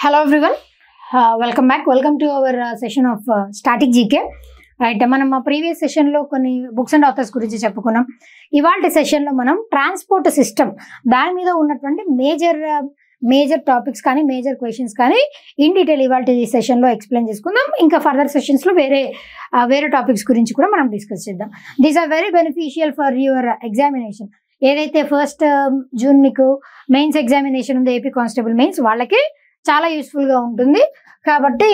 Hello everyone, welcome back. Welcome to our session of static GK. Right, మనం మా previous సెషన్లో కొన్ని books and authors గురించి చెప్పుకున్నాం. ఇవాళ సెషన్లో మనం ట్రాన్స్పోర్ట్ సిస్టమ్ దాని మీద ఉన్నటువంటి మేజర్ టాపిక్స్ కానీ మేజర్ క్వశ్చన్స్ కానీ ఇన్ డీటెయిల్ ఇవాళ ఈ సెషన్లో ఎక్స్ప్లెయిన్ చేసుకుందాం. ఇంకా ఫర్దర్ సెషన్స్లో వేరే టాపిక్స్ గురించి కూడా మనం డిస్కస్ చేద్దాం. These are very beneficial for your examination. ఏదైతే ఫస్ట్ జూన్ మీకు మెయిన్స్ ఎగ్జామినేషన్ ఉందో ఏపీ కానిస్టేబుల్ మెయిన్స్, వాళ్ళకి చాలా యూస్ఫుల్గా ఉంటుంది. కాబట్టి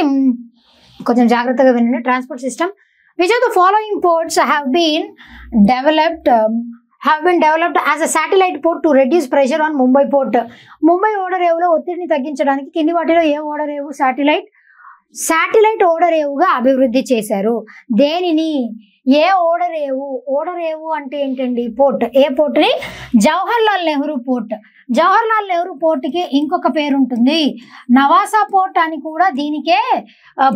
కొంచెం జాగ్రత్తగా వినండి. Transport system, which of the following ports have been developed as a satellite port to reduce pressure on Mumbai port? Mumbai ఓడరేవులో ఒత్తిడిని తగ్గించడానికి కింది వాటిలో ఏ ఓడరేవు శాటిలైట్ ఓడరేవుగా అభివృద్ధి చేశారు? దేనిని? ఏ ఓడరేవు అంటే ఏంటండి? పోర్ట్. ఏ పోర్ట్ని? జవహర్లాల్ నెహ్రూ పోర్ట్. జవహర్లాల్ నెహ్రూ పోర్ట్కి ఇంకొక పేరు ఉంటుంది, నవాసా పోర్ట్ అని కూడా దీనికే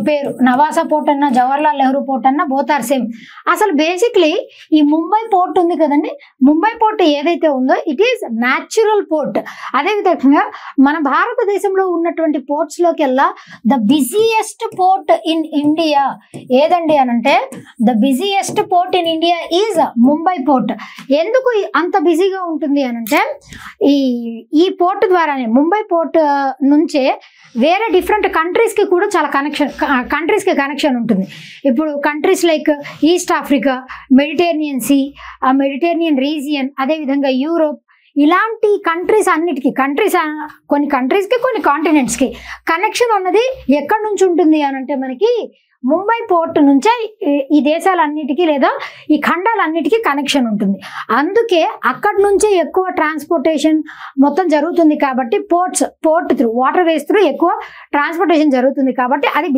పేరు. నవాసా పోర్ట్ అన్న జవహర్లాల్ నెహ్రూ పోర్ట్ అన్న బోత్ ఆర్ సేమ్. అసలు బేసిక్లీ ఈ ముంబై పోర్ట్ ఉంది కదండి, ముంబై పోర్ట్ ఏదైతే ఉందో ఇట్ ఈస్ న్యాచురల్ పోర్ట్. అదేవిధంగా మన భారతదేశంలో ఉన్నటువంటి పోర్ట్స్లోకెల్లా the busiest port in India ఏదండి అనంటే the busiest port in India is Mumbai port. ఎందుకు అంత బిజీగా ఉంటుంది అనంటే ఈ పోర్ట్ ద్వారానే ముంబై పోర్ట్ నుంచే వేరే డిఫరెంట్ కంట్రీస్కి కూడా చాలా కనెక్షన్ ఉంటుంది. ఇప్పుడు countries like East Africa, Mediterranean sea, Mediterranean region, అదేవిధంగా యూరోప్, ఇలాంటి కొన్ని కంట్రీస్కి కొన్ని కాంటినెంట్స్కి కనెక్షన్ ఉన్నది ఎక్కడి నుంచి ఉంటుంది అనంటే మనకి ముంబై పోర్ట్ నుంచే ఈ దేశాలన్నిటికీ లేదా ఈ ఖండాలన్నిటికీ కనెక్షన్ ఉంటుంది. అందుకే అక్కడి నుంచే ఎక్కువ ట్రాన్స్పోర్టేషన్ మొత్తం జరుగుతుంది. కాబట్టి port through water ways through ఎక్కువ ట్రాన్స్పోర్టేషన్ జరుగుతుంది. కాబట్టి అది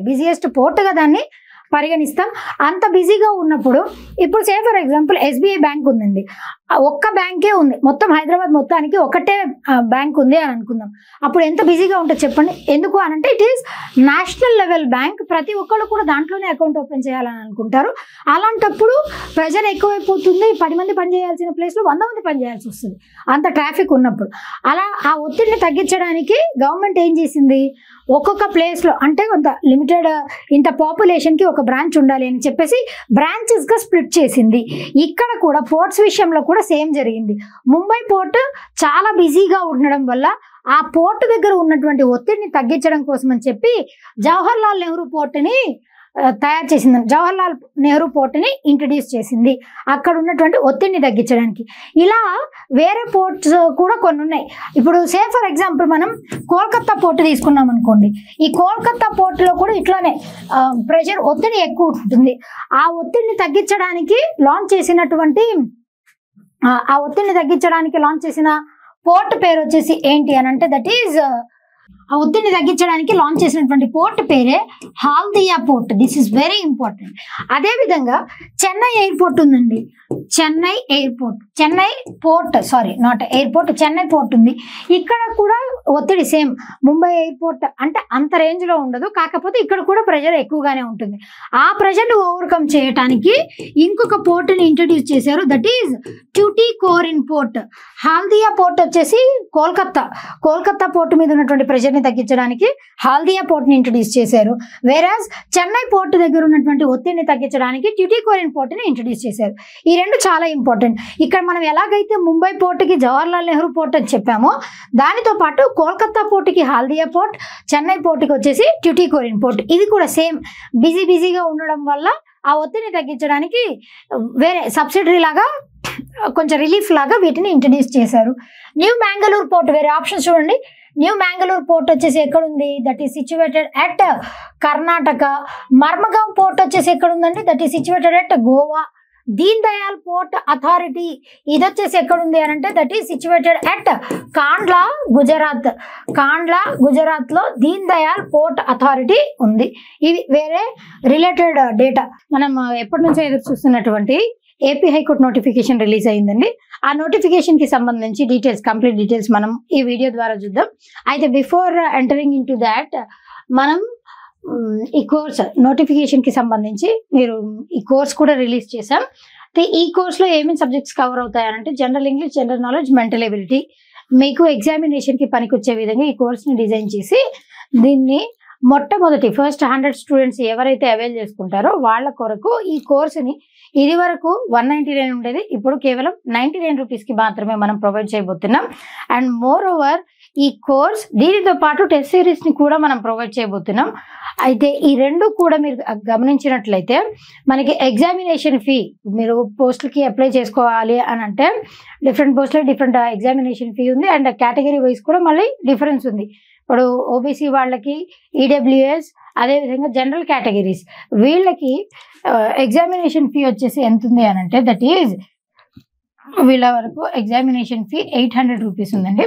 బిజియెస్ట్ పోర్ట్గా దాన్ని పరిగణిస్తాం. అంత బిజీగా ఉన్నప్పుడు ఇప్పుడు say for example SBI bank ఉందండి, ఒక్క బ్యాంకే ఉంది, మొత్తం హైదరాబాద్ మొత్తానికి ఒకటే బ్యాంక్ ఉంది అని అనుకుందాం. అప్పుడు ఎంత బిజీగా ఉంటుంది చెప్పండి? ఎందుకు అనంటే it is national level bank, ప్రతి ఒక్కళ్ళు కూడా దాంట్లోనే అకౌంట్ ఓపెన్ చేయాలని అనుకుంటారు. అలాంటప్పుడు ప్రెజర్ ఎక్కువైపోతుంది. 10 మంది పనిచేయాల్సిన ప్లేస్లో 100 మంది పనిచేయాల్సి వస్తుంది, అంత ట్రాఫిక్ ఉన్నప్పుడు. అలా ఆ ఒత్తిడిని తగ్గించడానికి గవర్నమెంట్ ఏం చేసింది, ఒక్కొక్క ప్లేస్లో అంటే కొంత లిమిటెడ్ ఇంత పాపులేషన్కి ఒక బ్రాంచ్ ఉండాలి అని చెప్పేసి బ్రాంచెస్గా స్ప్లిట్ చేసింది. ఇక్కడ కూడా పోర్ట్స్ విషయంలో కూడా సేమ్ జరిగింది. ముంబై పోర్ట్ చాలా బిజీగా ఉండడం వల్ల ఆ పోర్ట్ దగ్గర ఉన్నటువంటి ఒత్తిడిని తగ్గించడం కోసం అని చెప్పి జవహర్లాల్ నెహ్రూ పోర్ట్ని తయారు చేసింది. జవహర్లాల్ నెహ్రూ పోర్ట్ని ఇంట్రడ్యూస్ చేసింది అక్కడ ఉన్నటువంటి ఒత్తిడిని తగ్గించడానికి. ఇలా వేరే పోర్ట్స్ కూడా కొన్ని ఉన్నాయి. ఇప్పుడు సే ఫర్ ఎగ్జాంపుల్ మనం కోల్కతా పోర్ట్ తీసుకున్నాం అనుకోండి. ఈ కోల్కతా పోర్టులో కూడా ఇట్లానే ఒత్తిడి ఎక్కువ ఉంటుంది. ఆ ఒత్తిడిని తగ్గించడానికి లాంచ్ చేసిన పోర్ట్ పేరు వచ్చేసి ఏంటి అని అంటే దట్ ఈజ్ ఆ ఒత్తిడిని తగ్గించడానికి లాంచ్ చేసినటువంటి పోర్ట్ పేరే Haldia port. This is very important. అదేవిధంగా చెన్నై ఎయిర్పోర్ట్ ఉందండి, చెన్నై పోర్ట్ ఉంది. ఇక్కడ కూడా ఒత్తిడి సేమ్ ముంబై ఎయిర్పోర్ట్ అంటే అంత రేంజ్లో ఉండదు, కాకపోతే ఇక్కడ కూడా ప్రెషర్ ఎక్కువగానే ఉంటుంది. ఆ ప్రెషర్ని ఓవర్కమ్ చేయడానికి ఇంకొక పోర్ట్ని ఇంట్రడ్యూస్ చేశారు, that is Tuticorin port. Haldia port వచ్చేసి కోల్కతా పోర్ట్ మీద ఉన్నటువంటి ప్రెషర్ని తగ్గించడానికి హాల్దియా పోర్ట్ని ఇంట్రడ్యూస్ చేశారు. వేరాజ్ చెన్నై పోర్ట్ దగ్గర ఉన్నటువంటి ఒత్తిడిని తగ్గించడానికి ట్యూటికోరిన్ పోర్ట్ని ఇంట్రడ్యూస్ చేశారు. ఈ రెండు చాలా ఇంపార్టెంట్. ఇక్కడ మనం ఎలాగైతే ముంబై పోర్ట్కి జవహర్లాల్ నెహ్రూ పోర్ట్ అని చెప్పామో దానితో పాటు కోల్కతా పోర్ట్కి హాల్దియా పోర్ట్, చెన్నై పోర్ట్కి వచ్చేసి ట్యూటికోరిన్ పోర్ట్. ఇది కూడా సేమ్ బిజీగా ఉండడం వల్ల ఆ ఒత్తిడిని తగ్గించడానికి వేరే సబ్సిడరీ లాగా కొంచెం రిలీఫ్ లాగా వీటిని ఇంట్రడ్యూస్ చేశారు. న్యూ మ్యాంగళూరు పోర్ట్, వేరే ఆప్షన్స్ చూడండి. న్యూ మ్యాంగళూరు పోర్ట్ వచ్చేసి ఎక్కడుంది? That is situated at Karnataka. Mormugao port వచ్చేసి ఎక్కడుందండి? That is situated at Goa. Deen Dayal port authority ఇది వచ్చేసి ఎక్కడుంది అని అంటే that is situated at Kandla, గుజరాత్లో దీన్ దయాల్ పోర్ట్ అథారిటీ ఉంది. ఇవి వేరే రిలేటెడ్ డేటా. మనం ఎప్పటి నుంచో ఎదురు చూస్తున్నటువంటి ఏపీ హైకోర్టు నోటిఫికేషన్ రిలీజ్ అయిందండి. ఆ నోటిఫికేషన్కి సంబంధించి కంప్లీట్ డీటెయిల్స్ మనం ఈ వీడియో ద్వారా చూద్దాం. అయితే before entering in to that మనం ఈ కోర్స్ నోటిఫికేషన్కి సంబంధించి మీరు ఈ కోర్స్ కూడా రిలీజ్ చేశాం. ఈ కోర్సులో ఏమేమి సబ్జెక్ట్స్ కవర్ అవుతాయనంటే general English, general knowledge, mental ability, మీకు ఎగ్జామినేషన్కి పనికొచ్చే విధంగా ఈ కోర్స్ని డిజైన్ చేసి దీన్ని మొట్టమొదటి ఫస్ట్ 100 స్టూడెంట్స్ ఎవరైతే అవైల్ చేసుకుంటారో వాళ్ళ కొరకు ఈ కోర్సుని ఇది వరకు 199 ఉండేది, ఇప్పుడు కేవలం 99 రూపీస్కి మాత్రమే మనం ప్రొవైడ్ చేయబోతున్నాం. అండ్ మోర్ ఓవర్ ఈ కోర్స్ దీనితో పాటు టెస్ట్ సిరీస్ని కూడా మనం ప్రొవైడ్ చేయబోతున్నాం. అయితే ఈ రెండు కూడా మీరు గమనించినట్లయితే మనకి ఎగ్జామినేషన్ ఫీ, మీరు పోస్టులకి అప్లై చేసుకోవాలి అని అంటే డిఫరెంట్ పోస్టులకి డిఫరెంట్ ఎగ్జామినేషన్ ఫీ ఉంది. అండ్ కేటగిరీ వైజ్ కూడా మళ్ళీ డిఫరెన్స్ ఉంది. ఇప్పుడు ఓబీసీ వాళ్ళకి, ఈడబ్ల్యూఎస్, అదేవిధంగా జనరల్ కేటగిరీస్ వీళ్ళకి ఎగ్జామినేషన్ ఫీ వచ్చేసి ఎంత ఉంది అని అంటే దట్ ఈజ్ వీళ్ళ వరకు ఎగ్జామినేషన్ ఫీ 800 రూపీస్ ఉందండి.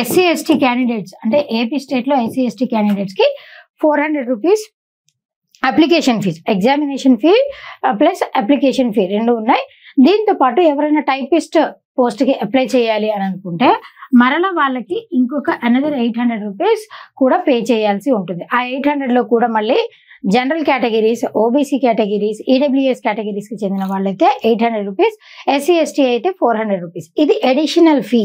ఎస్సీ ఎస్టీ క్యాండిడేట్స్ అంటే ఏపీ స్టేట్లో ఎస్సీ ఎస్టీ క్యాండిడేట్స్కి 400 rupees application fees, examination fee plus application fee రెండు ఉన్నాయి. దీంతో పాటు ఎవరైనా టైపిస్ట్ పోస్ట్కి అప్లై చేయాలి అని అనుకుంటే మరలా వాళ్ళకి ఇంకొక అనదర్ 800 రూపీస్ కూడా పే చేయాల్సి ఉంటుంది. ఆ 800లో కూడా మళ్ళీ general categories, OBC categories, EWS కేటగిరీస్కి చెందిన వాళ్ళైతే 800 రూపీస్, ఎస్సీ ఎస్టీ అయితే 400 రూపీస్. ఇది అడిషనల్ ఫీ.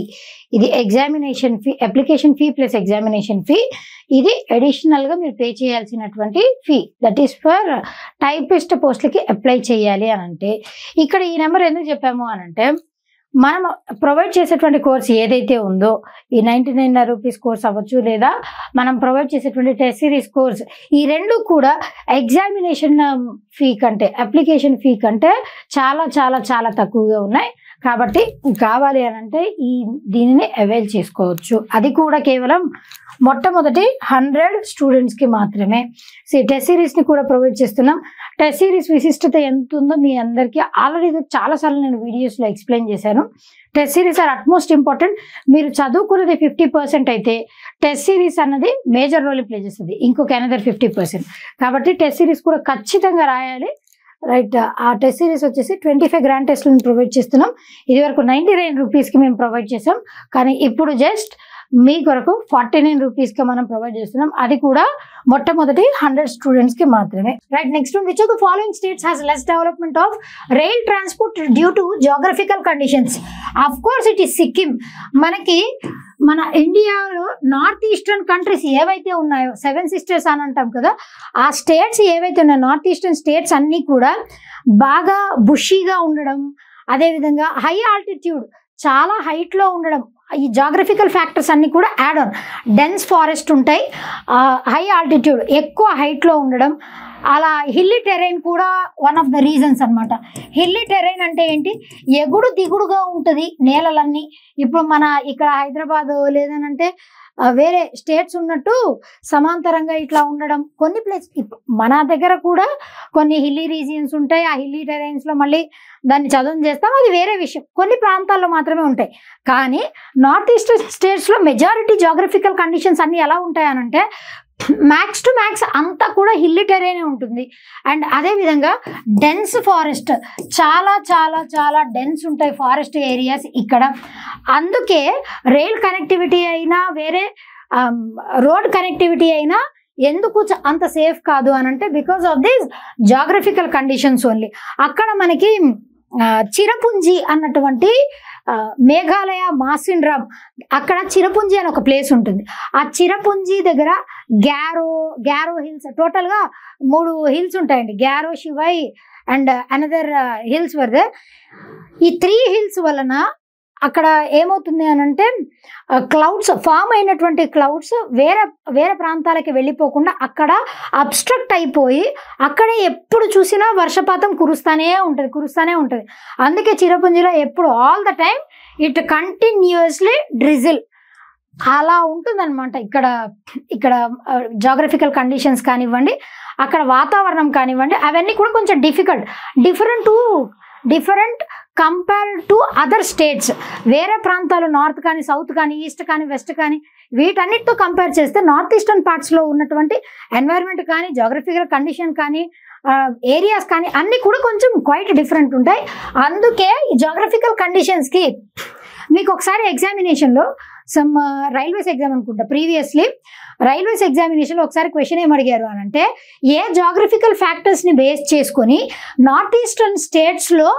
ఇది examination fee, application fee plus examination fee. ఇది అడిషనల్గా మీరు పే చేయాల్సినటువంటి fee. That is for typist పోస్టులకి అప్లై చేయాలి అని అంటే. ఇక్కడ ఈ నెంబర్ ఎందుకు చెప్పాము అని అంటే మనం ప్రొవైడ్ చేసేటువంటి కోర్స్ ఏదైతే ఉందో ఈ 99 రూపీస్ కోర్స్ అవ్వచ్చు, లేదా మనం ప్రొవైడ్ చేసేటువంటి టెస్ట్ సిరీస్ కోర్స్, ఈ రెండు కూడా ఎగ్జామినేషన్ ఫీ కంటే, అప్లికేషన్ ఫీ కంటే చాలా చాలా చాలా తక్కువగా ఉన్నాయి. కాబట్టి కావాలి అని అంటే దీనిని అవైల్ చేసుకోవచ్చు. అది కూడా కేవలం మొట్టమొదటి 100 స్టూడెంట్స్కి మాత్రమే. టెస్ట్ సిరీస్ని కూడా ప్రొవైడ్ చేస్తున్నాం. టెస్ట్ సిరీస్ విశిష్టత ఎంత ఉందో మీ అందరికీ ఆల్రెడీ చాలాసార్లు నేను వీడియోస్లో ఎక్స్ప్లెయిన్ చేశాను. Test series are utmost important. మీరు చదువుకున్నది 50% అయితే టెస్ట్ సిరీస్ అన్నది మేజర్ రోల్ ప్లే చేస్తుంది, ఇంకొక అనదర్ 50%. కాబట్టి టెస్ట్ సిరీస్ కూడా ఖచ్చితంగా రాయాలి. రైట్. ఆ టెస్ట్ సిరీస్ వచ్చేసి 25 గ్రాండ్ టెస్ట్లను ప్రొవైడ్ చేస్తున్నాం. ఇది వరకు 99 రూపీస్కి మేము ప్రొవైడ్ చేసాం, కానీ ఇప్పుడు జస్ట్ మీ కొరకు 49 రూపీస్కి మనం ప్రొవైడ్ చేస్తున్నాం. అది కూడా మొట్టమొదటి 100 స్టూడెంట్స్కి మాత్రమే. Right. Next one, which of the following states has less development of rail transport due to geographical conditions? Of course it is Sikkim. మనకి మన ఇండియాలో నార్త్ ఈస్టర్న్ కంట్రీస్ ఏవైతే ఉన్నాయో, 7 సిస్టర్స్ అని అంటాం కదా, ఆ స్టేట్స్ ఏవైతే ఉన్నాయో నార్త్ ఈస్టర్న్ స్టేట్స్ అన్నీ కూడా బాగా బుషీగా ఉండడం, అదేవిధంగా హై ఆల్టిట్యూడ్, చాలా హైట్లో ఉండడం, ఈ జాగ్రఫికల్ ఫ్యాక్టర్స్ అన్నీ కూడా యాడ్ ఆన్. డెన్స్ ఫారెస్ట్ ఉంటాయి, హై ఆల్టిట్యూడ్ ఎక్కువ హైట్లో ఉండడం, అలా హిల్లీ టెరైన్ కూడా వన్ ఆఫ్ ద రీజన్స్ అనమాట. హిల్లీ టెరైన్ అంటే ఏంటి? ఎగుడు దిగుడుగా ఉంటుంది నేలలన్నీ. ఇప్పుడు మన ఇక్కడ హైదరాబాద్ లేదనంటే వేరే స్టేట్స్ ఉన్నట్టు సమాంతరంగా ఇట్లా ఉండడం. కొన్ని మన దగ్గర కూడా కొన్ని హిల్లీ రీజియన్స్ ఉంటాయి. ఆ హిల్లీ టెరైన్స్లో మళ్ళీ దాన్ని చదువు చేస్తాం, అది వేరే విషయం. కొన్ని ప్రాంతాల్లో మాత్రమే ఉంటాయి. కానీ నార్త్ ఈస్టర్న్ స్టేట్స్లో మెజారిటీ జాగ్రఫికల్ కండిషన్స్ అన్నీ ఎలా ఉంటాయనంటే మ్యాక్స్ టు మ్యాక్స్ అంతా కూడా హిల్లీ టెరైనే ఉంటుంది. అండ్ అదేవిధంగా డెన్స్ ఫారెస్ట్, చాలా చాలా చాలా డెన్స్ ఉంటాయి ఫారెస్ట్ ఏరియాస్ ఇక్కడ. అందుకే రైల్ కనెక్టివిటీ అయినా వేరే రోడ్ కనెక్టివిటీ అయినా ఎందుకు అంత సేఫ్ కాదు అని అంటే because of this geographical conditions only. అక్కడ మనకి చిరపుంజి అన్నటువంటి మేఘాలయ మాసిన్రామ్, అక్కడ చిరపుంజి అని ఒక ప్లేస్ ఉంటుంది. ఆ చిరపుంజి దగ్గర గ్యారో హిల్స్, టోటల్గా 3 హిల్స్ ఉంటాయండి. గ్యారో, శివై and another hills were there. ఈ 3 హిల్స్ వలన అక్కడ ఏమవుతుంది అని అంటే క్లౌడ్స్ ఫామ్ అయినటువంటి క్లౌడ్స్ వేరే ప్రాంతాలకి వెళ్ళిపోకుండా అక్కడ అబ్స్ట్రక్ట్ అయిపోయి అక్కడే ఎప్పుడు చూసినా వర్షపాతం కురుస్తూనే ఉంటుంది. అందుకే చిరపుంజిలో ఎప్పుడు all the time it continuously drizzle అలా ఉంటుందన్నమాట. ఇక్కడ జాగ్రఫికల్ కండిషన్స్ కానివ్వండి, అక్కడ వాతావరణం కానివ్వండి, అవన్నీ కూడా కొంచెం different compared to other states. వేరే ప్రాంతాలు నార్త్ కానీ, సౌత్ కానీ, ఈస్ట్ కానీ, వెస్ట్ కానీ వీటన్నిటితో కంపేర్ చేస్తే నార్త్ ఈస్టర్న్ పార్ట్స్లో ఉన్నటువంటి ఎన్వైరన్మెంట్ కానీ, జాగ్రఫికల్ కండిషన్ కానీ, ఏరియాస్ కానీ అన్నీ కూడా కొంచెం క్వైట్ డిఫరెంట్ ఉంటాయి. అందుకే ఈ జాగ్రఫికల్ కండిషన్స్కి మీకు ఒకసారి ఎగ్జామినేషన్లో సమ్ రైల్వేస్ ఎగ్జామ్ అనుకుంటా, ప్రీవియస్లీ రైల్వేస్ ఎగ్జామినేషన్లో ఒకసారి క్వశ్చన్ ఏం అడిగారు అని అంటే, ఏ జాగ్రఫికల్ ఫ్యాక్టర్స్ని బేస్ చేసుకొని నార్త్ ఈస్టర్న్ స్టేట్స్లో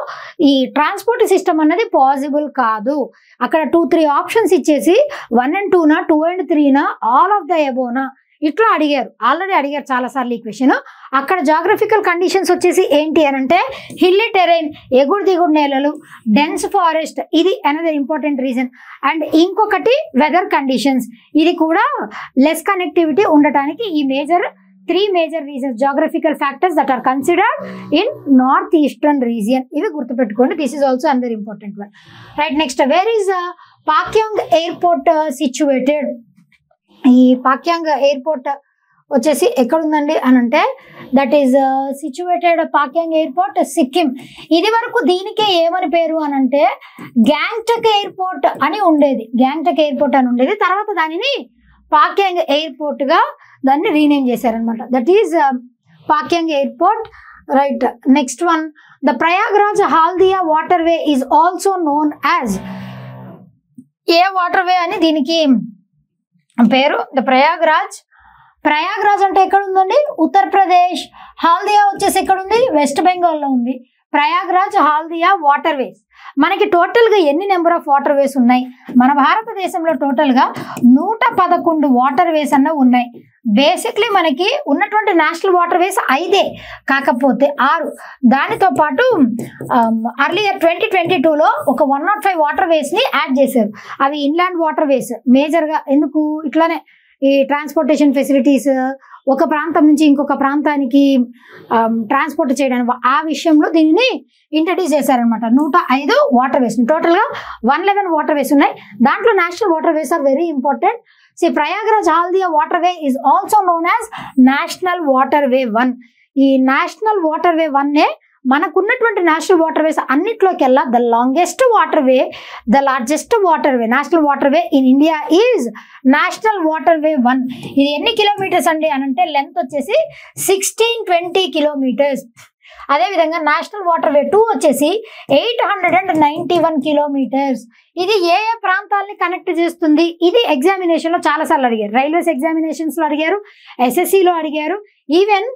ఈ ట్రాన్స్పోర్ట్ సిస్టమ్ అన్నది పాసిబుల్ కాదు. అక్కడ 2-3 ఆప్షన్స్ ఇచ్చేసి 1 and 2నా, 2 and 3నా, ఆల్ ఆఫ్ ద ఎబోనా ఇట్లా అడిగారు. ఆల్రెడీ అడిగారు చాలాసార్లు ఈ క్వశ్చన్. అక్కడ జాగ్రఫికల్ కండిషన్స్ వచ్చేసి ఏంటి అని అంటే, హిల్లీ టెరైన్, ఎగుడు దిగుడు నేలలు, డెన్స్ ఫారెస్ట్, ఇది అనదర్ ఇంపార్టెంట్ రీజన్. అండ్ ఇంకొకటి వెదర్ కండిషన్స్, ఇది కూడా లెస్ కనెక్టివిటీ ఉండటానికి ఈ three major reasons, geographical factors that are considered in north eastern region. ఇవి గుర్తుపెట్టుకోండి. This is also another important one. Right, next, where is Pakyong airport situated? ఈ Pakyong airport వచ్చేసి ఎక్కడుందండి అని అంటే, that is situated Pakyong airport Sikkim. ఇది వరకు దీనికే ఏమని పేరు అని అంటే గ్యాంగ్టక్ ఎయిర్పోర్ట్ అని ఉండేది, తర్వాత దానిని పాక్యాంగ్ ఎయిర్పోర్ట్ గా దాన్ని రీనేమ్ చేశారనమాట. That is Pakyong airport. Right, next one, the Prayagraj Haldia waterway is also known as, ఏ వాటర్ వే అని దీనికి పేరు? ద ప్రయాగ్రాజ్. ప్రయాగ్రాజ్ అంటే ఎక్కడ ఉందండి? ఉత్తరప్రదేశ్. హాల్దియా వచ్చేసి ఎక్కడ ఉంది? వెస్ట్ బెంగాల్లో ఉంది. Prayagraj, Haldia water ways. మనకి టోటల్గా ఎన్ని నెంబర్ ఆఫ్ వాటర్ వేస్ ఉన్నాయి? మన భారతదేశంలో టోటల్గా 111 వాటర్ వేస్ అన్న ఉన్నాయి. బేసిక్లీ మనకి ఉన్నటువంటి నేషనల్ వాటర్ వేస్ 5, కాకపోతే 6. దానితో పాటు అర్లియర్ 2022లో ఒక 105 వాటర్ వేస్ని యాడ్ చేశారు. అవి ఇన్లాండ్ వాటర్ వేస్ మేజర్గా. ఎందుకు? ఇట్లానే ఈ ట్రాన్స్పోర్టేషన్ ఫెసిలిటీస్, ఒక ప్రాంతం నుంచి ఇంకొక ప్రాంతానికి ట్రాన్స్పోర్ట్ చేయడానికి, ఆ విషయంలో దీనిని ఇంట్రడ్యూస్ చేశారనమాట. 105 వాటర్ వేస్, టోటల్గా 111 వాటర్ వేస్ ఉన్నాయి. దాంట్లో national waterways are very important. See, Prayagraj Haldia waterway is also known as National Waterway 1. ఈ నేషనల్ వాటర్వే 1 మనకున్నటువంటి నేషనల్ వాటర్వేస్ అన్నిట్లోకెల్లా the longest waterway, the largest waterway, national waterway in India is national waterway 1. ఇది ఎన్ని kilometres అండి అని అంటే, length వచ్చేసి 1620 kilometres. అదేవిధంగా నేషనల్ వాటర్వే 2 వచ్చేసి 891 కిలోమీటర్స్. ఇది ఏ ఏ ప్రాంతాలని కనెక్ట్ చేస్తుంది? ఇది ఎగ్జామినేషన్లో చాలాసార్లు అడిగారు. రైల్వేస్ ఎగ్జామినేషన్స్లో అడిగారు, ఎస్ఎస్సిలో అడిగారు, ఈవెన్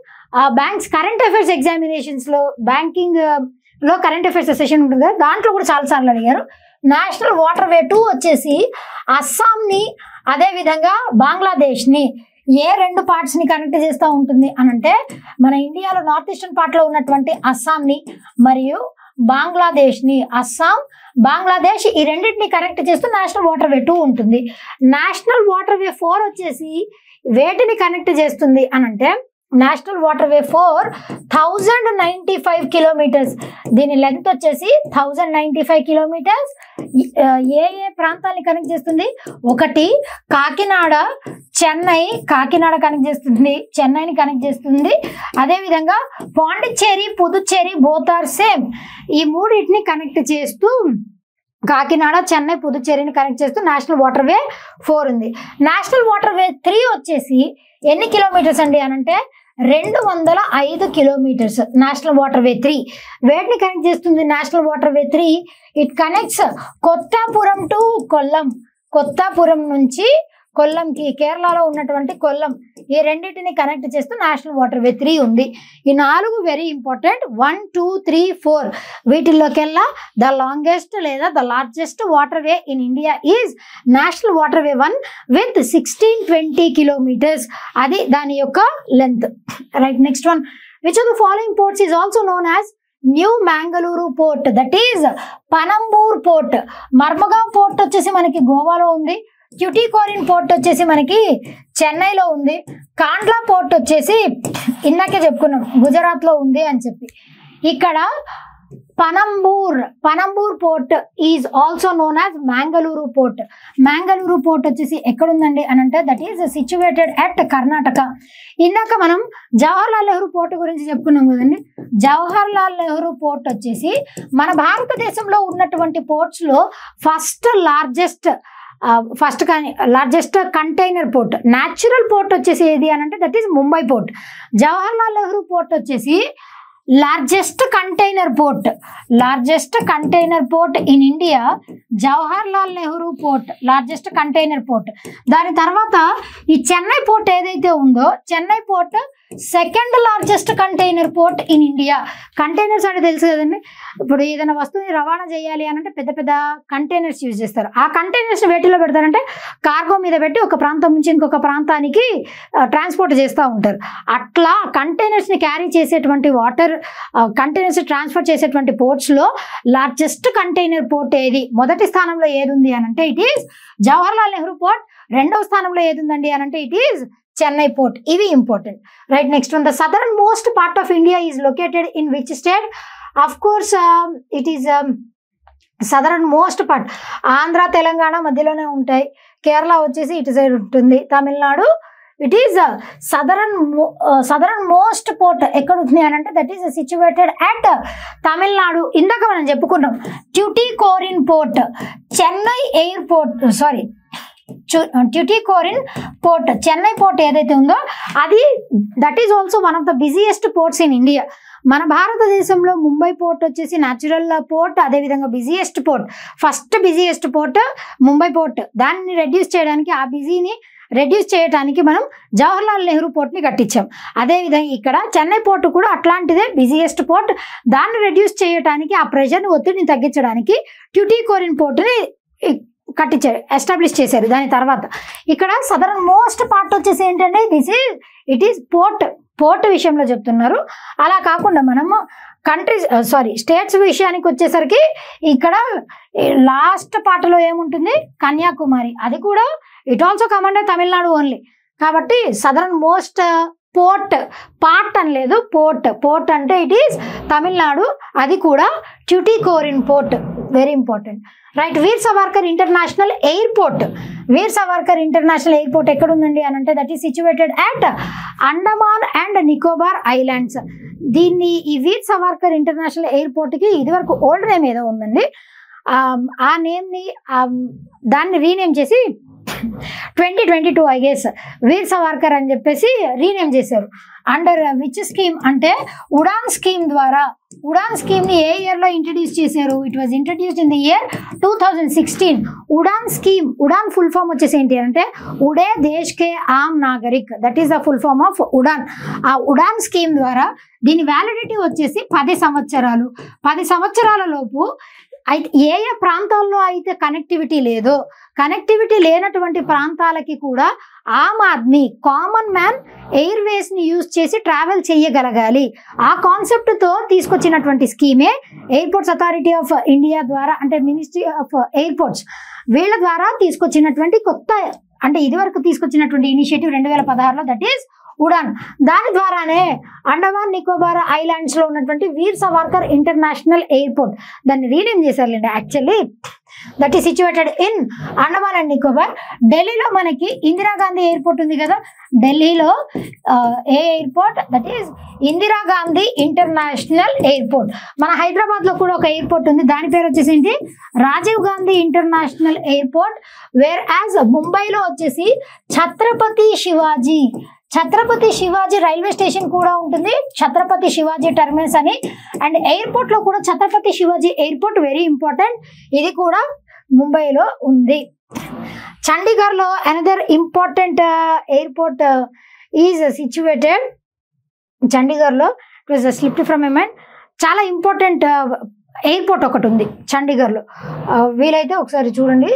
బ్యాంక్స్ కరెంట్ అఫైర్స్ ఎగ్జామినేషన్స్లో, బ్యాంకింగ్లో కరెంట్ అఫైర్స్ సెషన్ ఉంటుంది కదా, దాంట్లో కూడా చాలాసార్లు అడిగారు. నేషనల్ వాటర్వే 2 వచ్చేసి అస్సాంని, అదేవిధంగా బంగ్లాదేశ్ని, ఏ 2 పార్ట్స్ని కనెక్ట్ చేస్తూ ఉంటుంది అని అంటే, మన ఇండియాలో నార్త్ ఈస్టర్న్ పార్ట్లో ఉన్నటువంటి అస్సాంని మరియు బంగ్లాదేశ్ని, అస్సాం, బంగ్లాదేశ్, ఈ రెండింటిని కనెక్ట్ చేస్తూ నేషనల్ వాటర్వే 2 ఉంటుంది. నేషనల్ వాటర్వే 4 వచ్చేసి వేటిని కనెక్ట్ చేస్తుంది అని అంటే, నేషనల్ వాటర్వే 4 1095 కిలోమీటర్స్. దీని లెంత్ వచ్చేసి 1095 కిలోమీటర్స్. ఏ ఏ ప్రాంతాలని కనెక్ట్ చేస్తుంది? 1 కాకినాడ, చెన్నై, కాకినాడ కనెక్ట్ చేస్తుంది, చెన్నైని కనెక్ట్ చేస్తుంది. అదేవిధంగా Pondicherry, Puducherry, both are same. ఈ మూడింటిని కనెక్ట్ చేస్తూ కాకినాడ, చెన్నై, పుదుచ్చేరిని కనెక్ట్ చేస్తూ నేషనల్ వాటర్వే 4 ఉంది. నేషనల్ వాటర్వే 3 వచ్చేసి ఎన్ని కిలోమీటర్స్ అండి అని అంటే 205 కిలోమీటర్స్. నేషనల్ వాటర్వే 3 వేటిని కనెక్ట్ చేస్తుంది? National waterway 3 it connects Kottapuram to Kollam. Kottapuram నుంచి కొల్లంకి, కేరళలో ఉన్నటువంటి కొల్లం, ఈ రెండింటిని కనెక్ట్ చేస్తూ నేషనల్ వాటర్వే 3 ఉంది. ఈ 4 వెరీ ఇంపార్టెంట్. 1, 2, 3, 4 వీటిల్లోకెల్లా ద లాంగెస్ట్ లేదా the largest waterway in India is national waterway 1 with 1620 kilometres. అది దాని యొక్క length. Right, next one, which of the following ports is also known as new Mangaluru port? That is Panambur port. Mormugao port వచ్చేసి మనకి గోవాలో ఉంది. Tuticorin port వచ్చేసి మనకి చెన్నైలో ఉంది. కాండ్లా పోర్ట్ వచ్చేసి ఇందాకే చెప్పుకున్నాం గుజరాత్లో ఉంది అని చెప్పి. ఇక్కడ Panambur port is also known as Mangaluru port. Mangaluru port వచ్చేసి ఎక్కడుందండి అని అంటే, that is situated at Karnataka. ఇందాక మనం జవహర్లాల్ నెహ్రూ పోర్ట్ గురించి చెప్పుకున్నాం కదండి. జవహర్లాల్ నెహ్రూ పోర్ట్ వచ్చేసి మన భారతదేశంలో ఉన్నటువంటి పోర్ట్స్లో largest container port. Natural port వచ్చేసి ఏది అని అంటే, that is Mumbai port. Jawaharlal Nehru port వచ్చేసి largest container port in India Jawaharlal Nehru port, largest container port. దాని తర్వాత ఈ చెన్నై పోర్ట్ ఏదైతే ఉందో, Chennai port second largest container port in India. Containers అంటే తెలుసు కదండి, ఇప్పుడు ఏదైనా వస్తువుని రవాణా చేయాలి అని అంటే పెద్ద పెద్ద కంటైనర్స్ యూజ్ చేస్తారు. ఆ కంటైనర్స్ వేటిలో పెడతారంటే కార్గో మీద పెట్టి ఒక ప్రాంతం నుంచి ఇంకొక ప్రాంతానికి ట్రాన్స్పోర్ట్ చేస్తూ ఉంటారు. అట్లా కంటైనర్స్ని క్యారీ చేసేటువంటి కంటైనర్స్ ట్రాన్స్ఫర్ చేసేటువంటి పోర్ట్స్లో లార్జెస్ట్ కంటైనర్ పోర్ట్ ఏది, మొదటి స్థానంలో ఏది ఉంది అని అంటే it is Jawaharlal Nehru port. రెండవ స్థానంలో ఏది ఉందండి అని అంటే ఇట్ ఈస్ చెన్నై పోర్ట్. ఇవి important, right. Next one, the southern most part of India is located in which state? Of course it is southern most part. Andhra Telangana మధ్యలోనే ఉంటాయి, కేరళ వచ్చేసి ఇటు సైడ్ ఉంటుంది, Tamil Nadu. It is southern most port ఎక్కడ ఉంది అని అంటే that is situated at Tamil Nadu. ఇందాక మనం చెప్పుకున్నాం Tuticorin port, Chennai airport, sorry Tuticorin port, Chennai port ఏదైతే ఉందో అది that is also one of the busiest ports in India. మన భారతదేశంలో ముంబై పోర్ట్ వచ్చేసి న్యాచురల్ పోర్ట్, అదేవిధంగా busiest port, first busiest port Mumbai port. దాన్ని రెడ్యూస్ చేయడానికి, ఆ బిజీని రెడ్యూస్ చేయడానికి మనం జవహర్లాల్ నెహ్రూ పోర్ట్ని కట్టించాం. అదేవిధంగా ఇక్కడ చెన్నై పోర్ట్ కూడా అట్లాంటిదే, బిజియెస్ట్ పోర్ట్. దాన్ని రెడ్యూస్ చేయడానికి, ఆ ప్రెషర్ని, ఒత్తిడిని తగ్గించడానికి ట్యూటికోరిన్ పోర్ట్ని కట్టించారు, ఎస్టాబ్లిష్ చేశారు. దాని తర్వాత ఇక్కడ సదరన్ మోస్ట్ పార్ట్ వచ్చేసి ఏంటంటే ఇట్ ఈస్ పోర్ట్ విషయంలో చెప్తున్నారు. అలా కాకుండా మనము స్టేట్స్ విషయానికి వచ్చేసరికి ఇక్కడ లాస్ట్ పార్ట్లో ఏముంటుంది, కన్యాకుమారి. అది కూడా it also come under Tamil Nadu only. కాబట్టి సదరన్ మోస్ట్ పార్ట్ అని లేదు, పోర్ట్ అంటే ఇట్ ఈస్ తమిళనాడు, అది కూడా Tuticorin port. Very important, right. వీర్ సవార్కర్ ఇంటర్నేషనల్ ఎయిర్పోర్ట్, ఎక్కడ ఉందండి అని అంటే that is situated at Andaman and Nicobar islands. ఈ వీర్ సవార్కర్ ఇంటర్నేషనల్ ఎయిర్పోర్ట్కి ఇదివరకు ఓల్డ్ నేమ్ ఏదో ఉందండి, ఆ నేమ్ని దాన్ని రీనేమ్ చేసి 2022 ఐ గెస్ వీర్ సవార్కర్ అని చెప్పేసి రీనేమ్ చేశారు. అండర్ విచ్ స్కీమ్ అంటే ఉడాన్ స్కీమ్ ద్వారా. ఉడాన్ స్కీమ్ని ఏ ఇయర్లో ఇంట్రడ్యూస్ చేశారు? It was introduced in the year 2016. Udan scheme, Udan full form వచ్చేసి ఏంటి అంటే Ude Desh Ke Aam Nagrik, that is the full form of Udan. ఆ ఉడాన్ స్కీమ్ ద్వారా దీని వ్యాలిడిటీ వచ్చేసి 10 సంవత్సరాలు. 10 సంవత్సరాల లోపు అయితే ఏ ప్రాంతాల్లో అయితే కనెక్టివిటీ లేదో, కనెక్టివిటీ లేనటువంటి ప్రాంతాలకి కూడా Aam Aadmi, common man ఎయిర్వేస్ని use చేసి ట్రావెల్ చేయగలగాలి. ఆ కాన్సెప్ట్తో తీసుకొచ్చినటువంటి స్కీమే ఎయిర్పోర్ట్స్ అథారిటీ ఆఫ్ ఇండియా ద్వారా, అంటే మినిస్ట్రీ ఆఫ్ ఎయిర్పోర్ట్స్ వీళ్ళ ద్వారా తీసుకొచ్చినటువంటి కొత్త, అంటే ఇదివరకు తీసుకొచ్చినటువంటి ఇనిషియేటివ్ 2016లో, దట్ ఈస్ ఉడాన్. దాని ద్వారానే అండమాన్ నికోబార్ ఐలాండ్స్లో ఉన్నటువంటి వీర్ సవార్కర్ ఇంటర్నేషనల్ ఎయిర్పోర్ట్, దాన్ని rename చేశారులేండి. Actually that is situated in Andaman and Nicobar. ఢిల్లీలో మనకి ఇందిరాగాంధీ ఎయిర్పోర్ట్ ఉంది కదా, ఢిల్లీలో ఏ airport? That is Indira Gandhi international airport. మన హైదరాబాద్లో కూడా ఒక ఎయిర్పోర్ట్ ఉంది, దాని పేరు వచ్చేసి ఏంటి? Rajiv Gandhi international airport. Where as ముంబైలో వచ్చేసి ఛత్రపతి శివాజీ రైల్వే స్టేషన్ కూడా ఉంటుంది, ఛత్రపతి శివాజీ టెర్మినస్ అని. అండ్ ఎయిర్పోర్ట్లో కూడా Chhatrapati Shivaji airport very important, ఇది కూడా ముంబైలో ఉంది. చండీగఢ్లో another important airport is situated. చండీగఢ్లో it was slipped from a mind, చాలా ఇంపార్టెంట్ ఎయిర్పోర్ట్ ఒకటి ఉంది చండీగఢ్లో, వీలైతే ఒకసారి చూడండి.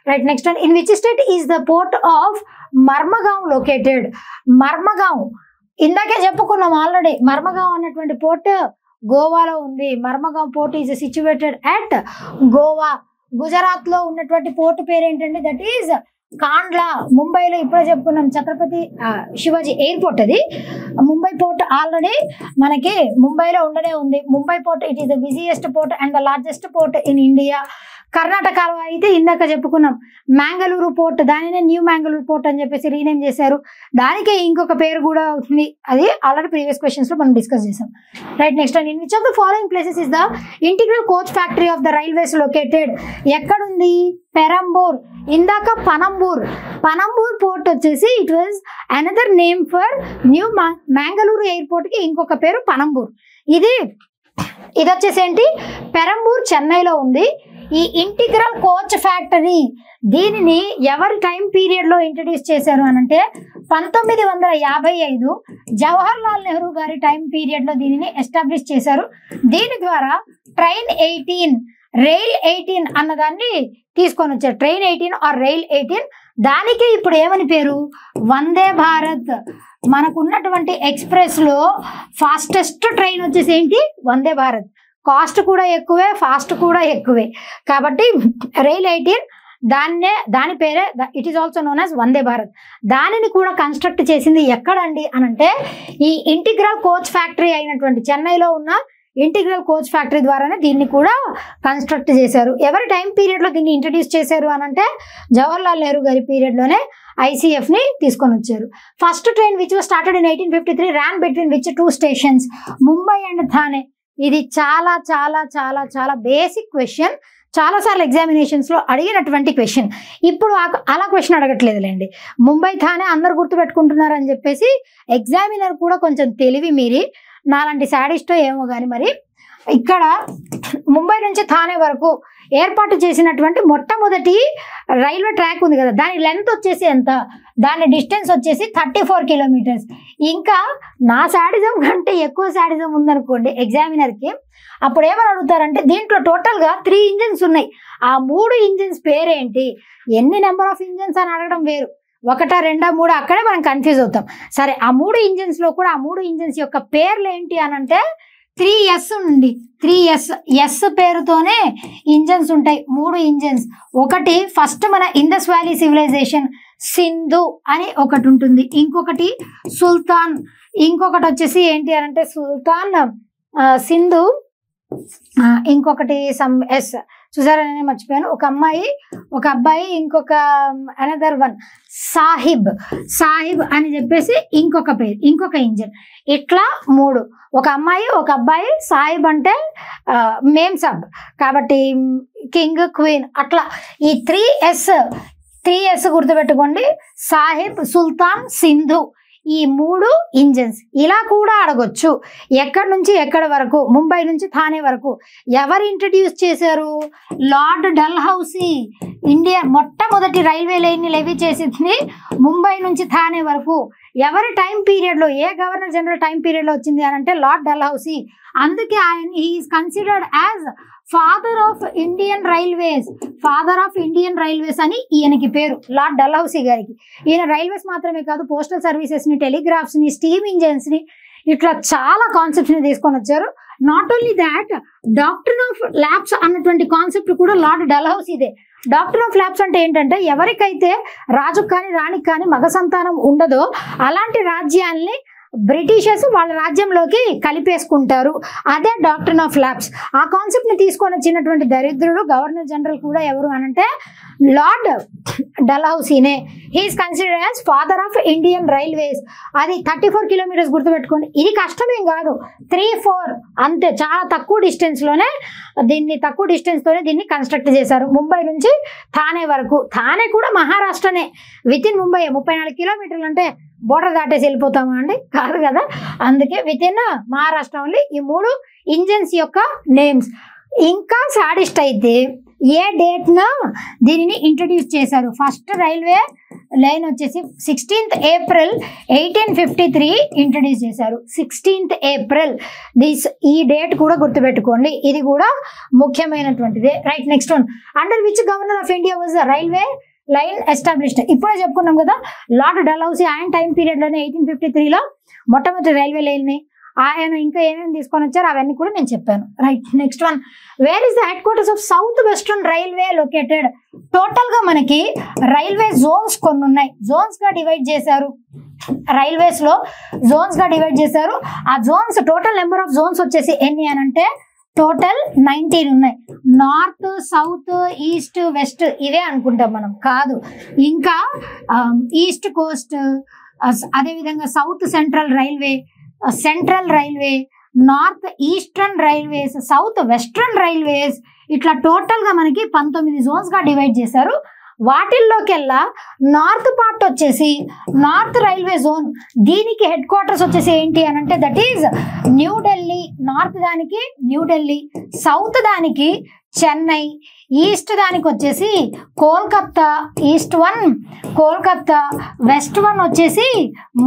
Right, next one, in which state is the port of Mormugao located? Mormugao ఇందాకే చెప్పుకున్నాం ఆల్రెడీ, మర్మగావ్ అన్నటువంటి పోర్ట్ గోవాలో ఉంది. Mormugao port is situated at Goa. గుజరాత్ లో ఉన్నటువంటి పోర్ట్ పేరు ఏంటంటే దట్ ఈజ్ కాండ్లా. ముంబైలో ఇప్పుడే చెప్పుకున్నాం ఛత్రపతి శివాజీ ఎయిర్పోర్ట్, అది ముంబై పోర్ట్ ఆల్రెడీ మనకి ముంబైలో ఉండనే ఉంది. Mumbai port it is the busiest port and the largest port in India. కర్ణాటకలో అయితే ఇందాక చెప్పుకున్నాం మ్యాంగళూరు పోర్ట్, దానినే న్యూ మ్యాంగళూరు పోర్ట్ అని చెప్పేసి రీనేమ్ చేశారు. దానికే ఇంకొక పేరు కూడా అవుతుంది, అది ఆల్రెడీ ప్రీవియస్ క్వశ్చన్స్ లో మనం డిస్కస్ చేసాం. Right, next one, in which of the following places is the integral coach factory of the railways located? ఎక్కడుంది? పెరంబూర్. ఇందాక పనంబూర్ పోర్ట్ వచ్చేసి it was another name for new Mangaluru airport కి ఇంకొక పేరు పనంబూర్. ఇది వచ్చేసి ఏంటి, పెరంబూర్ చెన్నైలో ఉంది. ఈ ఇంటిగ్రల్ కోచ్ ఫ్యాక్టరీ దీనిని ఎవరి టైం పీరియడ్ లో ఇంట్రడ్యూస్ చేశారు అని అంటే 1955 జవహర్ లాల్ నెహ్రూ గారి టైం పీరియడ్ లో దీనిని ఎస్టాబ్లిష్ చేశారు. దీని ద్వారా ట్రైన్ 18 రైల్ 18 అన్నదాన్ని తీసుకొని వచ్చారు. ట్రైన్ 18 ఆర్ రైల్ 18, దానికి ఇప్పుడు ఏమని పేరు? వందే భారత్. మనకున్నటువంటి ఎక్స్ప్రెస్ లో ఫాస్టెస్ట్ ట్రైన్ వచ్చేసి ఏంటి? వందే భారత్. కాస్ట్ కూడా ఎక్కువే, ఫాస్ట్ కూడా ఎక్కువే, కాబట్టి రైల్ 18 దాని పేరే it is also known as Vande Bharat. దానిని కూడా కన్స్ట్రక్ట్ చేసింది ఎక్కడండి అనంటే ఈ ఇంటిగ్రల్ కోచ్ ఫ్యాక్టరీ అయినటువంటి చెన్నైలో ఉన్న ఇంటిగ్రల్ కోచ్ ఫ్యాక్టరీ ద్వారానే దీన్ని కూడా కన్స్ట్రక్ట్ చేశారు. ఎవరి టైం పీరియడ్ లో దీన్ని ఇంట్రడ్యూస్ చేశారు అనంటే జవహర్ లాల్ నెహ్రూ గారి పీరియడ్ లోనే ఐసీఎఫ్ ని తీసుకొని వచ్చారు. First train which was started in 1853 ran between which two stations? Mumbai and Thane. ఇది చాలా చాలా చాలా చాలా బేసిక్ క్వశ్చన్, చాలాసార్లు ఎగ్జామినేషన్స్ లో అడిగినటువంటి క్వశ్చన్. ఇప్పుడు అలా క్వశ్చన్ అడగట్లేదులేండి. ముంబై థానే అందరు గుర్తుపెట్టుకుంటున్నారు అని చెప్పేసి ఎగ్జామినర్ కూడా కొంచెం తెలివి మీరి నాలాంటి శాడిస్టో ఏమో కానీ మరి ఇక్కడ ముంబై నుంచి థానే వరకు ఏర్పాటు చేసినటువంటి మొట్టమొదటి రైల్వే ట్రాక్ ఉంది కదా, దాని లెంత్ వచ్చేసి ఎంత? దాని డిస్టెన్స్ వచ్చేసి 34 కిలోమీటర్స్. ఇంకా నా శాడిజం కంటే ఎక్కువ శాడిజం ఉందనుకోండి ఎగ్జామినర్కి, అప్పుడు ఏమని అడుగుతారంటే దీంట్లో టోటల్గా 3 ఇంజిన్స్ ఉన్నాయి, ఆ 3 ఇంజిన్స్ పేరేంటి? ఎన్ని నెంబర్ ఆఫ్ ఇంజిన్స్ అని అడగడం వేరు, 1, 2, 3 అక్కడే మనం కన్ఫ్యూజ్ అవుతాం. సరే, ఆ 3 ఇంజిన్స్ లో కూడా ఆ 3 ఇంజిన్స్ యొక్క పేర్లు ఏంటి అని అంటే 3S ఉంది. 3S పేరుతోనే ఇంజన్స్ ఉంటాయి, 3 ఇంజన్స్. ఒకటి ఫస్ట్ మన ఇండస్ వ్యాలీ సివిలైజేషన్ సింధు అని ఒకటి ఉంటుంది, ఇంకొకటి సుల్తాన్, ఇంకొకటి వచ్చేసి ఏంటి అని అంటే సుల్తాన్ సింధు, ఇంకొకటి సమ్ ఎస్ చూసారా, నేను మర్చిపోయాను. ఒక అబ్బాయి ఇంకొక అనదర్ వన్ సాహిబ్ అని చెప్పేసి ఇంకొక పేరు, ఇంకొక ఇంజన్. ఇట్లా 3, ఒక అమ్మాయి ఒక అబ్బాయి, సాహిబ్ అంటే మేమ్ సబ్ కాబట్టి కింగ్ క్వీన్, అట్లా ఈ 3S గుర్తుపెట్టుకోండి. సాహిబ్, సుల్తాన్, సింధు, ఈ 3 ఇంజన్స్. ఇలా కూడా అడగొచ్చు, ఎక్కడి నుంచి ఎక్కడి వరకు, ముంబై నుంచి థానే వరకు ఎవరు ఇంట్రడ్యూస్ చేశారు? లార్డ్ డల్హౌసీ. ఇండియా మొట్టమొదటి రైల్వే లైన్ ని లెవీ చేసింది ముంబై నుంచి థానే వరకు. ఎవరి టైం పీరియడ్ లో, ఏ గవర్నర్ జనరల్ టైం పీరియడ్ లో వచ్చింది అని అంటే లార్డ్ డల్హౌసీ. అందుకే ఆయన is considered as father of Indian railways అని ఈయనకి పేరు, లార్డ్ డల్హౌసీ గారికి. ఈయన రైల్వేస్ మాత్రమే కాదు, పోస్టల్ సర్వీసెస్ ని, టెలిగ్రాఫ్స్ ని, స్టీమ్ ఇంజన్స్ ని, ఇట్లా చాలా కాన్సెప్ట్స్ ని తీసుకొని వచ్చారు. Not only that, doctrine of labs అన్నటువంటి కాన్సెప్ట్ కూడా లార్డ్ డల్హౌసీదే. డాక్టర్ ఆఫ్ ల్యాబ్స్ అంటే ఏంటంటే ఎవరికైతే రాజుకు కానీ రాణికి కానీ మగ సంతానం ఉండదో అలాంటి రాజ్యాల్ని బ్రిటిషర్స్ వాళ్ళ రాజ్యంలోకి కలిపేసుకుంటారు, అదే డాక్ట్రిన్ ఆఫ్ ల్యాబ్స్. ఆ కాన్సెప్ట్ ని తీసుకొని వచ్చినటువంటి దరిద్రుడు గవర్నర్ జనరల్ కూడా ఎవరు అనంటే లార్డ్ డల్హౌసీనే. He's considered as father of Indian railways. అది 34 కిలోమీటర్స్ గుర్తుపెట్టుకోండి. ఇది కష్టమేం కాదు, 3-4 అంతే, చాలా తక్కువ డిస్టెన్స్ తోనే దీన్ని కన్స్ట్రక్ట్ చేశారు. ముంబై నుంచి థానే వరకు. థానే కూడా మహారాష్ట్రనే, విత్ ఇన్ ముంబై. 34 కిలోమీటర్లు అంటే బోర్డర్ దాటేసి వెళ్ళిపోతామా అండి? కాదు కదా. అందుకే విత్ ఇన్ మహారాష్ట్ర ఓన్లీ ఈ 3 ఇంజన్స్ యొక్క నేమ్స్. ఇంకా సాడిస్ట్ అయితే ఏ డేట్ న దీనిని ఇంట్రడ్యూస్ చేశారు? ఫస్ట్ రైల్వే లైన్ వచ్చేసి 16th April 1853 ఇంట్రడ్యూస్ చేశారు. 16th April. ఈ డేట్ కూడా గుర్తుపెట్టుకోండి, ఇది కూడా ముఖ్యమైనటువంటిదే. Right, next one, under which governor of India was railway line established? ఇప్పుడే చెప్పుకున్నాం కదా, లార్డ్ డల్హౌసీ ఆయన టైం పీరియడ్ లోనే 1853లో మొట్టమొదటి రైల్వే లైన్ ని ఆయన ఇంకా ఏమేమి తీసుకొని వచ్చారు అవన్నీ కూడా నేను చెప్పాను. Right, next one, where is the head quarters of south western railway located? Total గా మనకి రైల్వే జోన్స్ కొన్ని ఉన్నాయి, జోన్స్ గా డివైడ్ చేశారు. రైల్వేస్ లో జోన్స్ గా డివైడ్ చేశారు. ఆ zones total number of zones వచ్చేసి ఎన్ని అని అంటే టోటల్ 19 ఉన్నాయి. నార్త్, సౌత్, ఈస్ట్, వెస్ట్ ఇవే అనుకుంటాం మనం, కాదు. ఇంకా ఈస్ట్ కోస్ట్, అదేవిధంగా south central railway, north eastern railways, south western railways, ఇట్లా టోటల్గా మనకి 19 జోన్స్గా డివైడ్ చేశారు. వాటిల్లోకెల్లా నార్త్ పార్ట్ వచ్చేసి నార్త్ రైల్వే జోన్, దీనికి హెడ్ క్వార్టర్స్ వచ్చేసి ఏంటి అని అంటే దట్ ఈజ్ న్యూఢిల్లీ. నార్త్ దానికి న్యూఢిల్లీ, సౌత్ దానికి చెన్నై, ఈస్ట్ దానికి వచ్చేసి కోల్కత్తా, ఈస్ట్ 1 కోల్కత్తా, వెస్ట్ 1 వచ్చేసి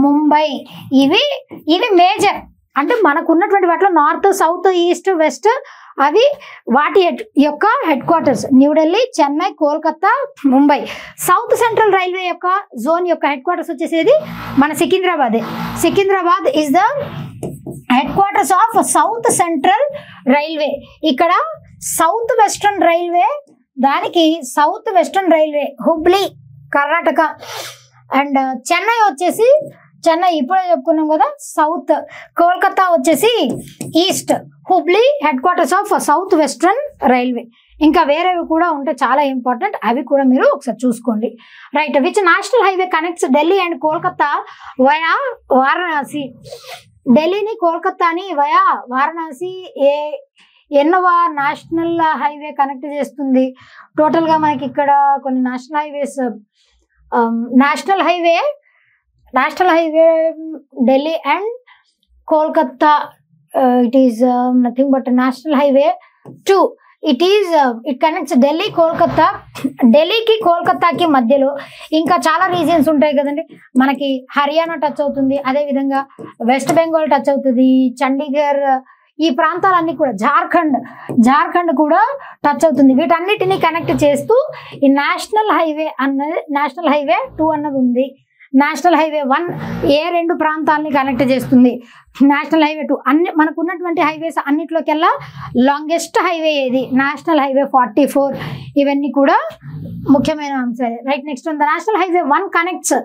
ముంబై. ఇవి మేజర్, అంటే మనకు ఉన్నటువంటి వాటిలో నార్త్, సౌత్, ఈస్ట్, వెస్ట్ అవి వాటి యొక్క head quarters New Delhi, Chennai, Kolkata, Mumbai. South central railway యొక్క జోన్ యొక్క హెడ్ క్వార్టర్స్ వచ్చేసేది మన Secunderabad is the head quarters of south central railway. ఇక్కడ సౌత్ వెస్ట్రన్ రైల్వే, దానికి south western railway Hubli Karnataka. And Chennai వచ్చేసి ఇప్పుడే చెప్పుకున్నాం కదా సౌత్. కోల్కతా వచ్చేసి east. Hubli head quarters of south western railway. ఇంకా వేరేవి కూడా ఉంటే చాలా ఇంపార్టెంట్, అవి కూడా మీరు ఒకసారి చూసుకోండి. Right. Which national highway connects Delhi and Kolkata via Varanasi? ఢిల్లీని కోల్కతాని వయా వారణాసి ఎన్నవ నేషనల్ హైవే కనెక్ట్ చేస్తుంది? టోటల్గా మనకి ఇక్కడ కొన్ని national highway Delhi and Kolkata, it is nothing but national highway 2. It connects Delhi, Kolkata. ఢిల్లీకి కోల్కతాకి మధ్యలో ఇంకా చాలా రీజియన్స్ ఉంటాయి కదండి. మనకి హర్యానా టచ్ అవుతుంది, అదేవిధంగా వెస్ట్ బెంగాల్ టచ్ అవుతుంది, చండీగఢ్, ఈ ప్రాంతాలన్నీ కూడా, జార్ఖండ్ కూడా టచ్ అవుతుంది. వీటన్నిటిని కనెక్ట్ చేస్తూ ఈ నేషనల్ హైవే 2 అన్నది ఉంది. నేషనల్ హైవే 1 ఏ 2 ప్రాంతాలని కనెక్ట్ చేస్తుంది. నేషనల్ హైవే 2 మనకు ఉన్నటువంటి హైవేస్ అన్నిట్లోకెల్లా లాంగెస్ట్ హైవే ఏది? National highway 44. ఇవన్నీ కూడా ముఖ్యమైన అంశాలు. Right. Next the national highway 1 connects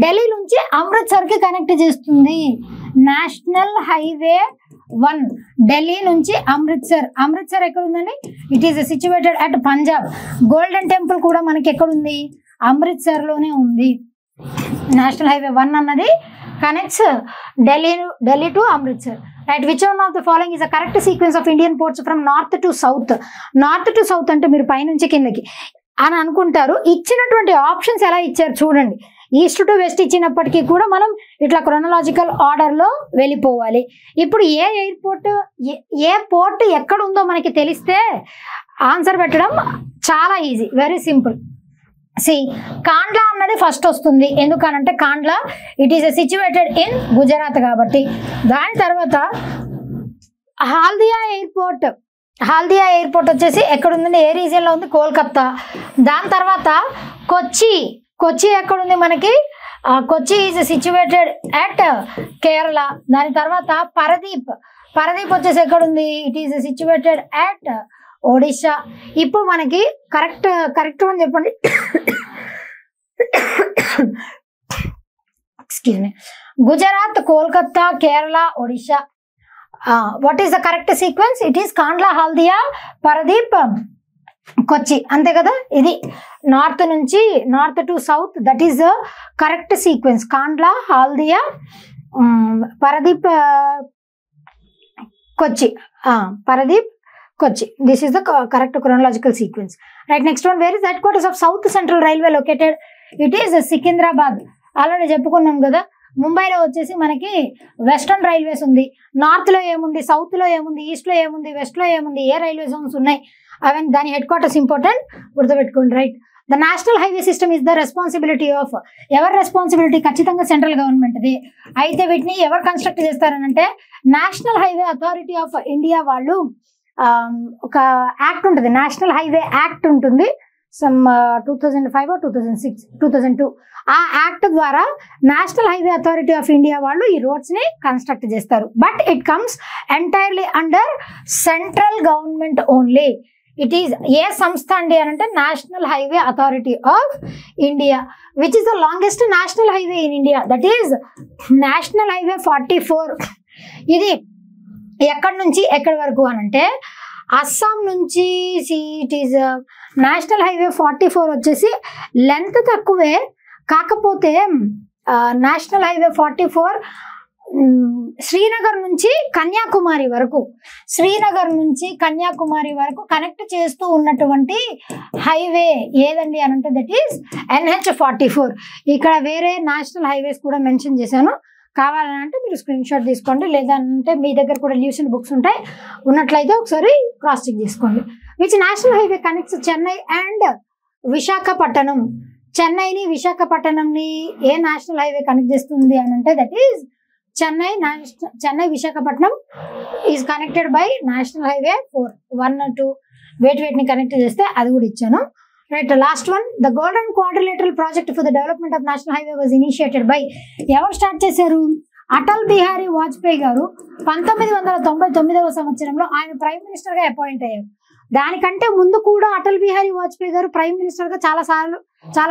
Delhi నుంచి అమృత్సర్కి కనెక్ట్ చేస్తుంది. నేషనల్ హైవే 1 ఢిల్లీ నుంచి అమృత్సర్ ఎక్కడ ఉందండి? It is situated at Punjab. Golden temple కూడా మనకి ఎక్కడుంది? అమృత్సర్లోనే ఉంది. నేషనల్ హైవే 1 అన్నది connects Delhi to Amritsar. Right. Which one of the following is the correct sequence of Indian ports from north to south అంటే మీరు పైనుంచి కిందకి అని అనుకుంటారు. ఇచ్చినటువంటి ఆప్షన్స్ ఎలా ఇచ్చారు చూడండి. ఈస్ట్ టు వెస్ట్ ఇచ్చినప్పటికీ కూడా మనం ఇట్లా క్రొనలాజికల్ ఆర్డర్లో వెళ్ళిపోవాలి. ఇప్పుడు ఏ పోర్ట్ ఎక్కడ ఉందో మనకి తెలిస్తే ఆన్సర్ పెట్టడం చాలా ఈజీ, వెరీ సింపుల్. కాండ్లా అన్నది ఫస్ట్ వస్తుంది, ఎందుకనంటే Kandla it is situated in Gujarat కాబట్టి. దాని తర్వాత హాల్దియా ఎయిర్పోర్ట్ వచ్చేసి ఎక్కడ ఉందండి? ఏ రీజియన్లో ఉంది? కోల్కత్తా. దాని తర్వాత కొచ్చి ఎక్కడుంది మనకి? Kochi is situated at Kerala. దాని తర్వాత పరదీప్ వచ్చేసి ఎక్కడుంది? It is situated at Odisha. ఇప్పుడు మనకి కరెక్ట్ అని చెప్పండి. Excuse me. Gujarat, Kolkata, Kerala, Odisha. What is the correct sequence? It is Kandla, Haldia, Paradip, Kochi. అంతే కదా. ఇది north to south, that is the correct sequence. Kandla, Haldia, Paradip, Kochi. This is the correct chronological sequence. Right. Next one. Where is the headquarters of South Central Railway located? It is Secunderabad. Already చెప్పుకున్నాం కదా. ముంబైలో వచ్చేసి మనకి western railways ఉంది. నార్త్లో ఏముంది, సౌత్లో ఏముంది, ఈస్ట్లో ఏముంది, వెస్ట్లో ఏముంది, ఏ రైల్వే జోన్స్ ఉన్నాయి అవన్నీ దాని హెడ్ క్వార్టర్స్ ఇంపార్టెంట్, గుర్తుపెట్టుకోండి. Right. The national highway system is the responsibility of, ఎవరి రెస్పాన్సిబిలిటీ? ఖచ్చితంగా సెంట్రల్ గవర్నమెంట్ది. అయితే వీటిని ఎవరు కన్స్ట్రక్ట్ చేస్తారనంటే national highway authority of India వాళ్ళు ఒక యాక్ట్ ఉంటుంది, నేషనల్ హైవే యాక్ట్ ఉంటుంది. సమ్ 2005 or 2002 ఆ యాక్ట్ ద్వారా national highway authority of India వాళ్ళు ఈ రోడ్స్ ని కన్స్ట్రక్ట్ చేస్తారు. But it comes entirely under central government only. It is a సంస్థ అండి అని అంటే national highway authority of India. Which is the longest national highway in India? That is national highway 44. ఇది ఎక్కడి నుంచి ఎక్కడి వరకు అని అంటే అస్సాం నుంచి ఇట్ ఈస్ నేషనల్ హైవే 44 వచ్చేసి లెంత్ తక్కువే, కాకపోతే నేషనల్ హైవే 44 శ్రీనగర్ నుంచి కన్యాకుమారి వరకు కనెక్ట్ చేస్తూ ఉన్నటువంటి హైవే ఏదండి అని అంటే దట్ ఈస్ NH44. ఇక్కడ వేరే నేషనల్ హైవేస్ కూడా మెన్షన్ చేశాను, కావాలంటే మీరు స్క్రీన్ షాట్ తీసుకోండి, లేదంటే మీ దగ్గర కూడా ల్యూసెంట్ బుక్స్ ఉంటాయి, ఉన్నట్లయితే ఒకసారి క్రాస్ చెక్ చేసుకోండి. Which national highway connects Chennai and Visakhapatnam. చెన్నైని విశాఖపట్నంని ఏ నేషనల్ హైవే కనెక్ట్ చేస్తుంది అని అంటే that is Chennai Visakhapatnam is connected by national highway 4, 1 or 2 వేటిని కనెక్ట్ చేస్తే అది కూడా ఇచ్చాను. Right, last one, the golden quadrilateral project for the development of national highway was initiated by. ఎవరు స్టార్ట్ చేశారు? అటల్ బిహారీ వాజ్పేయి గారు 1999వ సంవత్సరంలో ఆయన ప్రైమ్ మినిస్టర్ గా అపాయింట్ అయ్యారు. దానికంటే ముందు కూడా అటల్ బిహారీ వాజ్పేయి గారు ప్రైమ్ మినిస్టర్ గా చాలా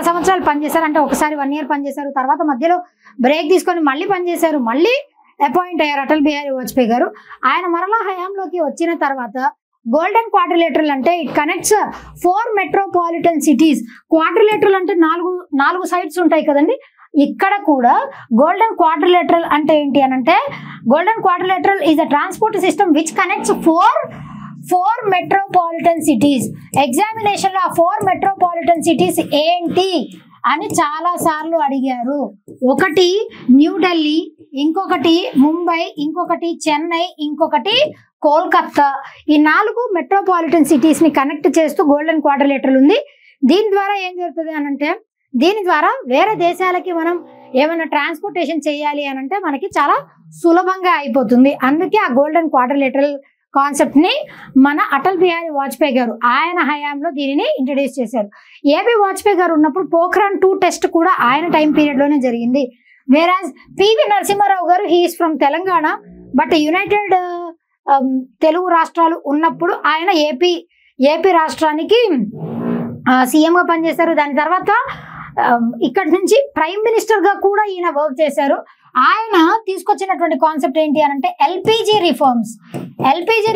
సంవత్సరాలు పనిచేశారు. అంటే ఒకసారి 1 year పనిచేశారు, తర్వాత మధ్యలో బ్రేక్ తీసుకొని మళ్ళీ పనిచేశారు, మళ్ళీ అపాయింట్ అయ్యారు అటల్ బిహారీ వాజ్పేయి గారు. ఆయన మరలా హయాంలోకి వచ్చిన తర్వాత గోల్డెన్ క్వాడ్రిలేటరల్ అంటే it connects 4 metropolitan cities. Quadrilateral అంటే 4 సైడ్స్ ఉంటాయి కదండి, ఇక్కడ కూడా గోల్డెన్ క్వాడ్రిలేటరల్ అంటే ఏంటి అని అంటే golden quadrilateral is a transport system which connects 4 metropolitan cities. Examination లో 4 మెట్రోపాలిటన్ సిటీస్ ఏంటి అని చాలా సార్లు అడిగారు. ఒకటి న్యూఢిల్లీ, ఇంకొకటి ముంబై, ఇంకొకటి చెన్నై, ఇంకొకటి కోల్కత్తా. ఈ 4 మెట్రోపాలిటన్ సిటీస్ ని కనెక్ట్ చేస్తూ గోల్డెన్ క్వాడ్రిలేటరల్ ఉంది. దీని ద్వారా ఏం జరుగుతుంది అని అంటే దీని ద్వారా వేరే దేశాలకి మనం ఏమైనా ట్రాన్స్పోర్టేషన్ చేయాలి అని అంటే మనకి చాలా సులభంగా అయిపోతుంది. అందుకే ఆ గోల్డెన్ క్వాడ్రిలేటరల్ కాన్సెప్ట్ ని మన అటల్ బిహారీ వాజ్పేయి గారు ఆయన హయాంలో దీనిని ఇంట్రడ్యూస్ చేశారు. ఏబి వాజ్పేయి గారు ఉన్నప్పుడు పోఖ్రాన్ 2 టెస్ట్ కూడా ఆయన టైం పీరియడ్ లోనే జరిగింది. వేరాజ్ పివి నరసింహారావు గారు he is from Telangana, but united Telugu రాష్ట్రాలు ఉన్నప్పుడు ఆయన ఏపీ రాష్ట్రానికి సీఎం గా పనిచేశారు. దాని తర్వాత ఇక్కడ నుంచి ప్రైమ్ మినిస్టర్ గా కూడా ఈయన వర్క్ చేశారు. ఆయన తీసుకొచ్చినటువంటి కాన్సెప్ట్ ఏంటి అని అంటే LPG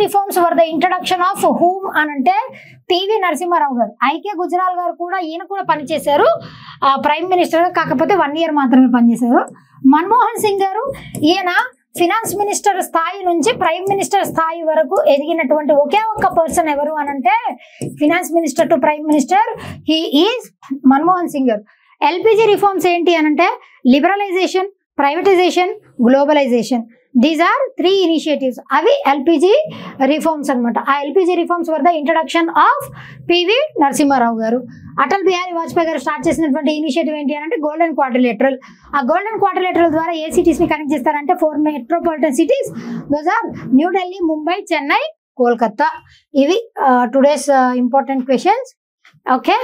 reforms were the introduction of whom అని అంటే పివి నరసింహారావు గారు. ఐకే గుజరాల్ గారు కూడా ఈయన కూడా పనిచేశారు ప్రైమ్ మినిస్టర్ గా, కాకపోతే 1 year మాత్రమే పనిచేశారు. మన్మోహన్ సింగ్ గారు ఈయన ఫినాన్స్ మినిస్టర్ స్థాయి నుంచి ప్రైమ్ మినిస్టర్ స్థాయి వరకు ఎదిగినటువంటి ఒకే ఒక్క పర్సన్ ఎవరు అని అంటే finance minister to prime minister he is Manmohan Singh గారు. ఎల్పిజి రిఫార్మ్స్ ఏంటి అని అంటే liberalisation, privatisation, globalisation. These are 3 initiatives. అవి ఎల్పిజి రిఫార్మ్స్ అనమాట. ఆ LPG reforms were the introduction of PV Narasimha Rao గారు. అటల్ బిహారీ వాజ్పేయి గారు స్టార్ట్ చేసినటువంటి ఇనిషియేటివ్ ఏంటి అంటే గోల్డెన్ క్వాడ్రిలేటరల్. ఆ గోల్డెన్ క్వాడ్రిలేటరల్ ద్వారా ఏ సిటీస్ ని కనెక్ట్ చేస్తారంటే 4 metropolitan cities. Those are New Delhi, Mumbai, Chennai, Kolkata. ఇవి టుడేస్ ఇంపార్టెంట్ క్వశ్చన్స్. ఓకే,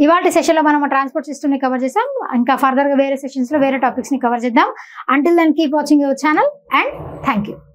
ఇవాళ సెషన్ లో మనం ట్రాన్స్పోర్ట్ సిస్టమ్ ని కవర్ చేసాం. ఇంకా ఫర్దర్ గా వేరే సెషన్స్ లో వేరే టాపిక్స్ ని కవర్ చేద్దాం. Until then keep watching your channel and thank you.